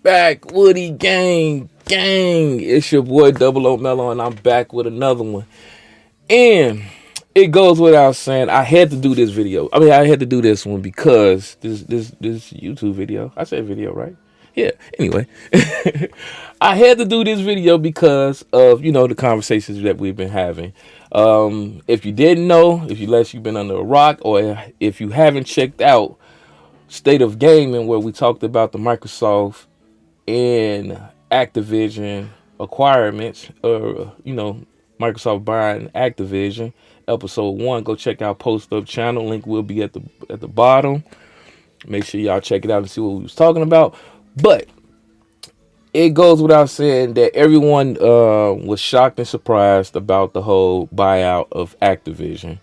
back, Woody gang, gang. It's your boy Double O Melo, and I'm back with another one. And it goes without saying, I had to do this video. I had to do this one because this YouTube video. I said video, right? Yeah. Anyway, I had to do this video because of the conversations that we've been having. If you didn't know, if you've been under a rock, or if you haven't checked out State of Gaming, where we talked about the Microsoft and Activision acquirements, or Microsoft buying Activision, episode 1. Go check out Post Up channel. Link will be at the bottom. Make sure y'all check it out and see what we was talking about. But it goes without saying that everyone was shocked and surprised about the whole buyout of Activision.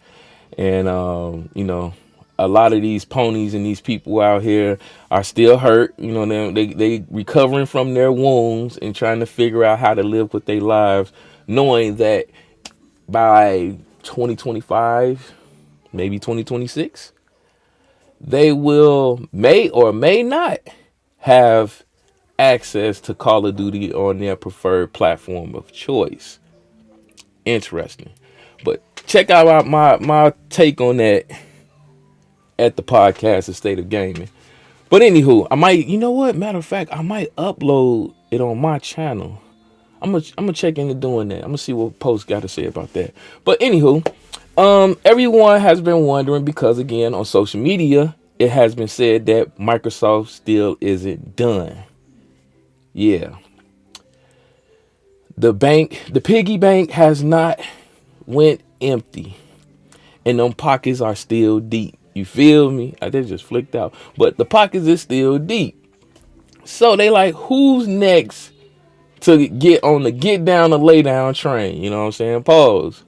And a lot of these ponies and these people out here are still hurt. They recovering from their wounds and trying to figure out how to live with their lives, knowing that by 2025, maybe 2026, they may or may not have access to Call of Duty on their preferred platform of choice. Interesting. But check out my take on that at the podcast, The State of Gaming. But anywho, I might, matter of fact, I might upload it on my channel. I'm gonna check into doing that. I'm gonna see what Post got to say about that. But anywho, everyone has been wondering because, again, on social media, it has been said that Microsoft still isn't done. Yeah. The piggy bank has not went empty, and them pockets are still deep. You feel me? I just flicked out, but the pockets is still deep. So they like, who's next to get on the get down to lay down train? You know what I'm saying? Pause.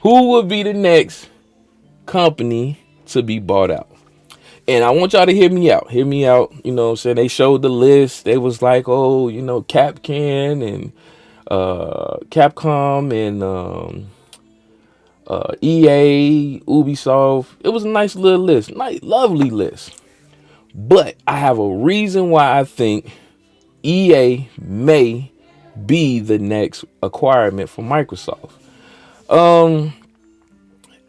Who would be the next company to be bought out? And I want y'all to hear me out. Hear me out. You know what I'm saying? They showed the list. They was like, oh, Capcan and Capcom and EA, Ubisoft. It was a nice little list. Nice, lovely list. But I have a reason why I think EA may be the next acquirement for Microsoft.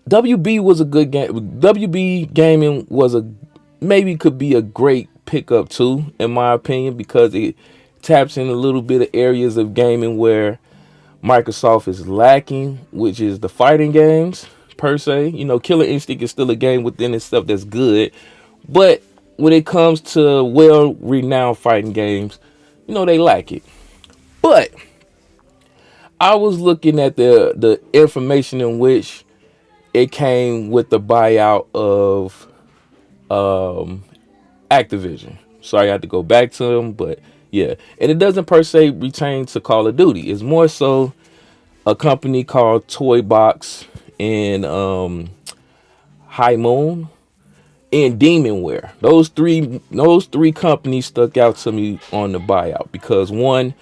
WB was a good game. WB Gaming could be a great pickup too, in my opinion, because it taps in a little bit of areas of gaming where Microsoft is lacking, which is the fighting games per se. Killer Instinct is still a game within itself that's good, but when it comes to well-renowned fighting games, they lack it. But I was looking at the information in which it came with the buyout of Activision. Sorry, I had to go back to them, but yeah. And it doesn't per se retain to Call of Duty. It's more so a company called Toy Box and High Moon and Demonware. Those three companies stuck out to me on the buyout because, one,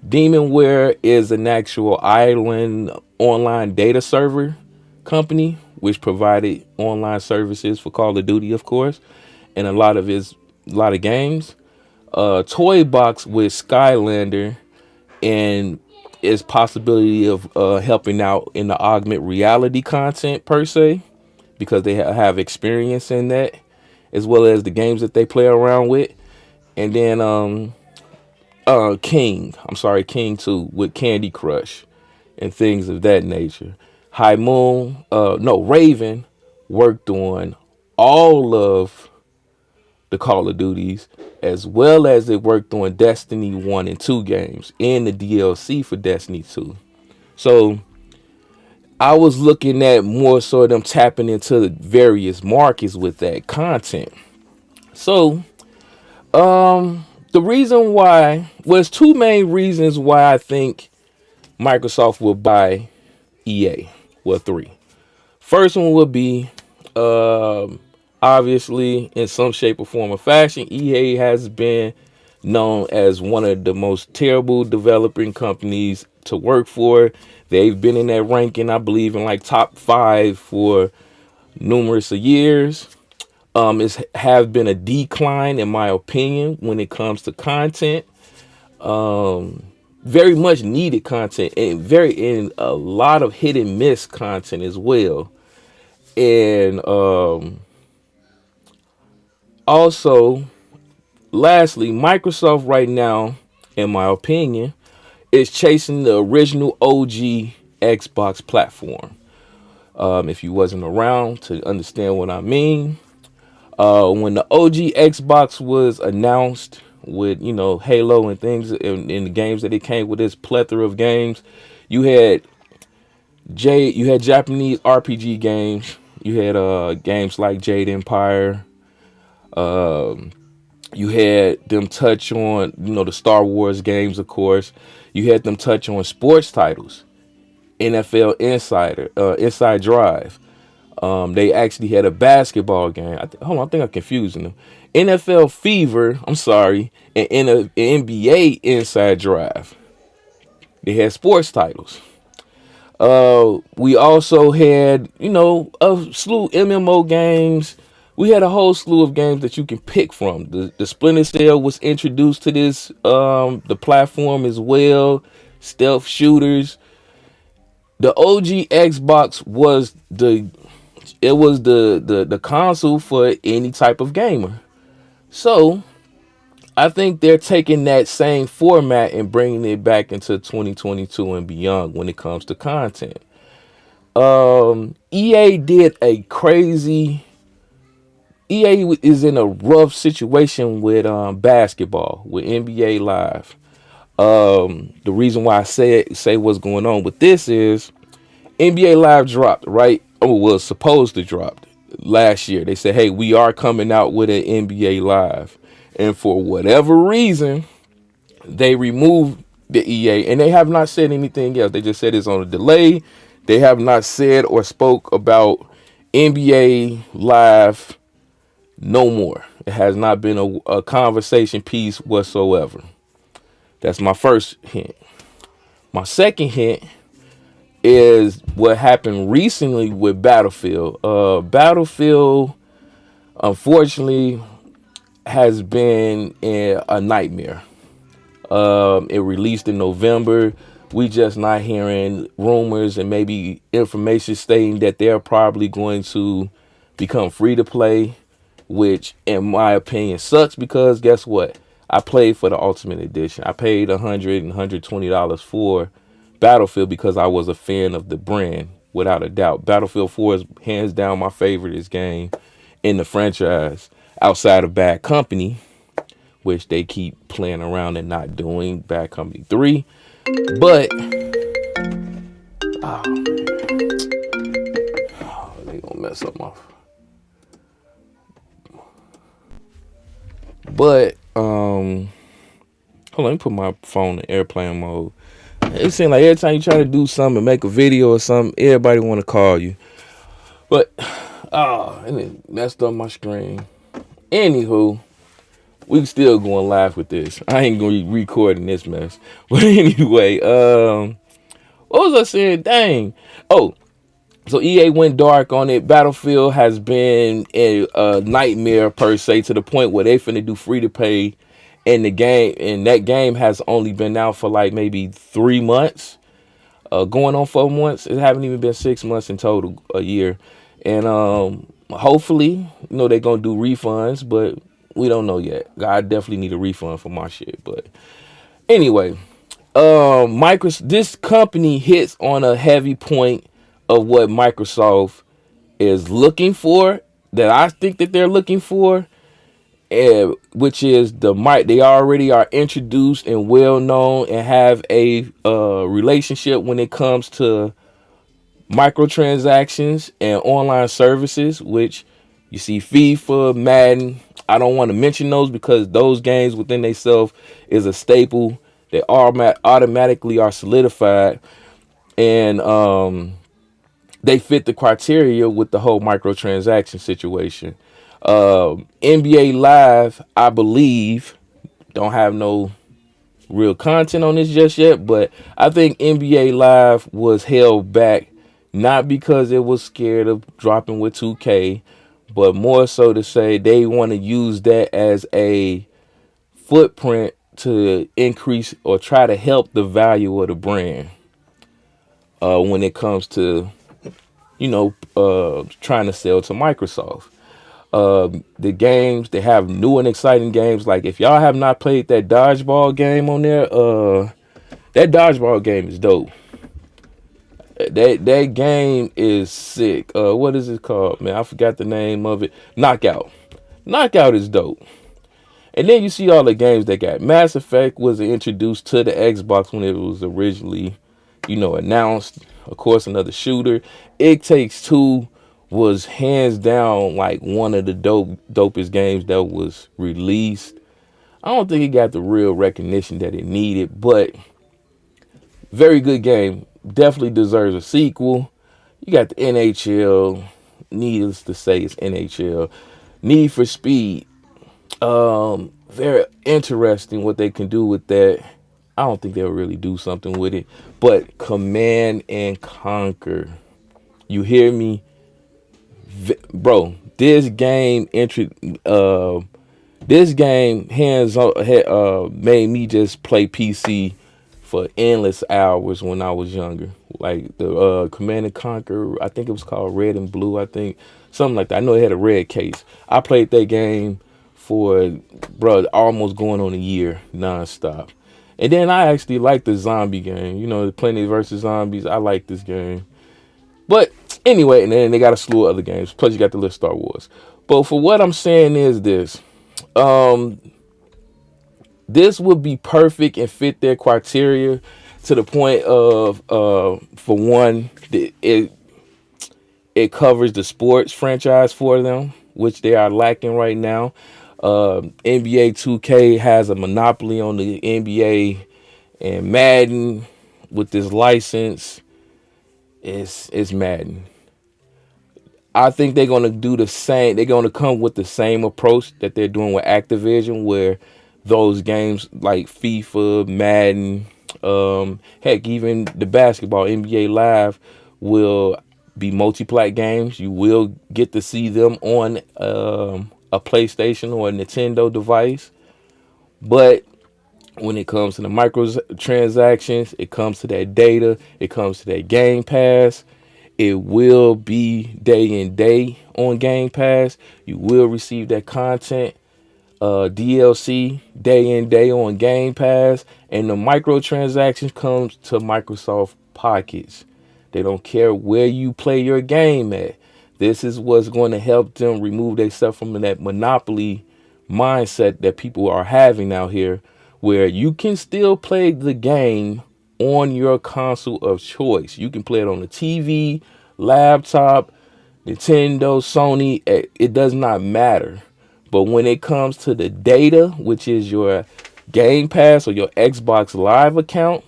Demonware is an actual island online data server company which provided online services for Call of Duty, of course, and a lot of games. Toy Box with Skylander and its possibility of helping out in the augmented reality content per se, because they have experience in that, as well as the games that they play around with. And then King 2 with Candy Crush and things of that nature. Raven worked on all of the Call of Duties, as well as it worked on Destiny 1 and 2 games and the DLC for Destiny 2. So I was looking at more so them tapping into the various markets with that content. So the reason why was two main reasons why I think Microsoft will buy EA. Well, three. First one would be obviously, in some shape or form or fashion, EA has been known as one of the most terrible developing companies to work for. They've been in that ranking, I believe, in like top 5 for numerous of years. It's have been a decline, in my opinion, when it comes to content. very much needed content, and a lot of hit and miss content as well. And also, lastly, Microsoft right now, in my opinion, is chasing the original OG Xbox platform. If you wasn't around to understand what I mean, when the OG Xbox was announced with, Halo and things, in the games that it came with, this plethora of games, you had you had Japanese RPG games. You had games like Jade Empire. You had them touch on, the Star Wars games, of course. You had them touch on sports titles, NFL Insider, Inside Drive. They actually had a basketball game. Hold on, I think I'm confusing them. NFL Fever, I'm sorry, and NBA Inside Drive. They had sports titles. We also had, a slew of MMO games. We had a whole slew of games that you can pick from. The Splinter Cell was introduced to this, the platform as well. Stealth shooters. The OG Xbox was the console for any type of gamer. So I think they're taking that same format and bringing it back into 2022 and beyond when it comes to content. EA did a crazy. EA is in a rough situation with basketball, with NBA Live. The reason why I say what's going on with this is NBA Live dropped, right? Oh, was supposed to drop last year. They said, hey, we are coming out with an NBA Live. And for whatever reason, they removed the EA, and they have not said anything else. They just said it's on a delay. They have not said or spoke about NBA Live no more. It has not been a conversation piece whatsoever. That's my first hint. My second hint is what happened recently with Battlefield. Battlefield, unfortunately, has been a nightmare. It released in November. We just not hearing rumors and maybe information stating that they're probably going to become free to play, which in my opinion sucks, because guess what? I played for the Ultimate Edition. I paid $100 and $120 for Battlefield because I was a fan of the brand, without a doubt. Battlefield 4 is hands down my favorite game in the franchise, outside of Bad Company, which they keep playing around and not doing. Bad Company 3. But they gonna mess up my. But hold on, let me put my phone in airplane mode. It seems like every time you try to do something and make a video or something, everybody want to call you. But and it messed up my screen. Anywho, we still going live with this. I ain't gonna be recording this mess. But anyway, what was I saying? Dang. Oh, so EA went dark on it. Battlefield has been a nightmare per se, to the point where they finna do free to play in the game, and that game has only been out for like maybe 3 months, going on 4 months. It haven't even been 6 months in total, a year. And hopefully, they're gonna do refunds, but we don't know yet. I definitely need a refund for my shit. But anyway, this company hits on a heavy point of what Microsoft is looking for, that I think that they're looking for, which is they already are introduced and well known and have a relationship when it comes to microtransactions and online services, which you see FIFA, Madden. I don't want to mention those because those games within themselves is a staple. They automatically are solidified, and they fit the criteria with the whole microtransaction situation. NBA Live, I believe, don't have no real content on this just yet, but I think NBA Live was held back not because it was scared of dropping with 2K, but more so to say they want to use that as a footprint to increase or try to help the value of the brand when it comes to, trying to sell to Microsoft. The games, they have new and exciting games. Like if y'all have not played that dodgeball game on there, that dodgeball game is dope. That game is sick. What is it called, man? I forgot the name of it. Knockout. Knockout is dope. And then you see all the games they got. Mass Effect was introduced to the Xbox when it was originally, announced. Of course, another shooter. It Takes Two was hands down like one of the dopest games that was released. I don't think it got the real recognition that it needed, but very good game. Definitely deserves a sequel. You got the NHL. Needless to say, it's NHL. Need for Speed. Very interesting what they can do with that. I don't think they'll really do something with it. But Command and Conquer. You hear me? Bro, this game hands made me just play PC for endless hours when I was younger. Like the Command and Conquer, I think it was called Red and Blue, I think. Something like that. I know it had a red case. I played that game for, almost going on a year nonstop. And then I actually like the zombie game. The Plants vs. Zombies. I like this game. But anyway, and then they got a slew of other games. Plus you got the list Star Wars. But for what I'm saying is this. This would be perfect and fit their criteria to the point of, for one, it covers the sports franchise for them, which they are lacking right now. NBA 2K has a monopoly on the NBA, and Madden with this license is Madden. I think they're going to do the same. They're going to come with the same approach that they're doing with Activision, where those games like FIFA, Madden, heck, even the basketball, NBA Live will be multi-plat games. You will get to see them on a PlayStation or a Nintendo device. But when it comes to the microtransactions, it comes to that data, it comes to that Game Pass, it will be day and day on Game Pass. You will receive that content, DLC, day and day on Game Pass. And the microtransactions comes to Microsoft pockets. They don't care where you play your game at. This is what's going to help them remove themselves from that monopoly mindset that people are having out here, where you can still play the game on your console of choice. You can play it on the TV, laptop, Nintendo, Sony. It does not matter. But when it comes to the data, which is your Game Pass or your Xbox Live account,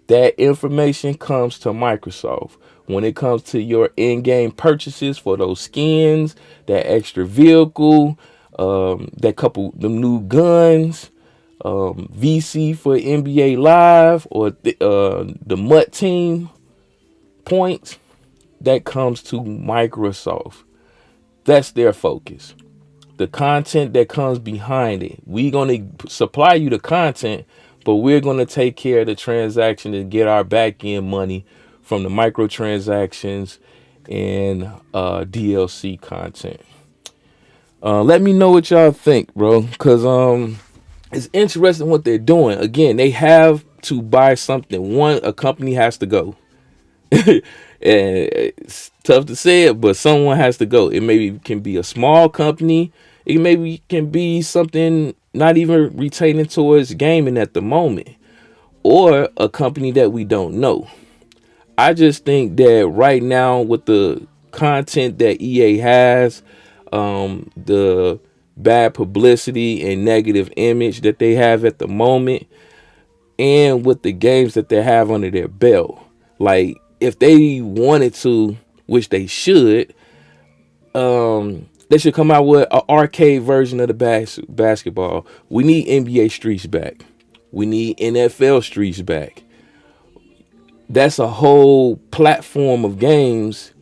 that information comes to Microsoft. When it comes to your in-game purchases for those skins, that extra vehicle, that couple them new guns, VC for NBA Live, or the MUT team points, that comes to Microsoft. That's their focus. The content that comes behind it. We're going to supply you the content, but we're going to take care of the transaction and get our back end money from the microtransactions and DLC content. Let me know what y'all think, bro, because it's interesting what they're doing. Again, they have to buy something. A company has to go. And it's tough to say it, but someone has to go. It maybe can be a small company. It maybe can be something not even retaining towards gaming at the moment, or a company that we don't know. I just think that right now, with the content that EA has, the bad publicity and negative image that they have at the moment, and with the games that they have under their belt, like if they wanted to, which they should come out with an arcade version of the basketball. We need NBA Streets back. We need NFL Streets back. That's a whole platform of games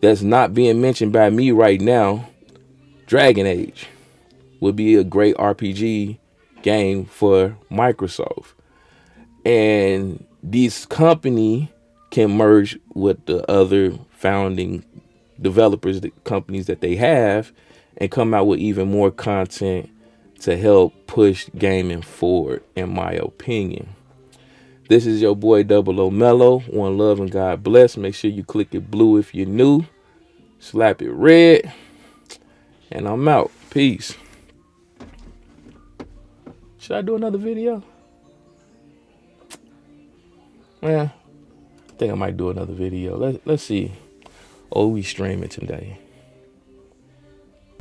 that's not being mentioned by me right now. Dragon Age would be a great RPG game for Microsoft. And this company can merge with the other founding developers, the companies that they have, and come out with even more content to help push gaming forward, in my opinion. This is your boy Melo. One love and God bless. Make sure you click it blue if you're new. Slap it red. And I'm out. Peace. Should I do another video? Yeah, I think I might do another video. Let's see. Oh, we streaming today.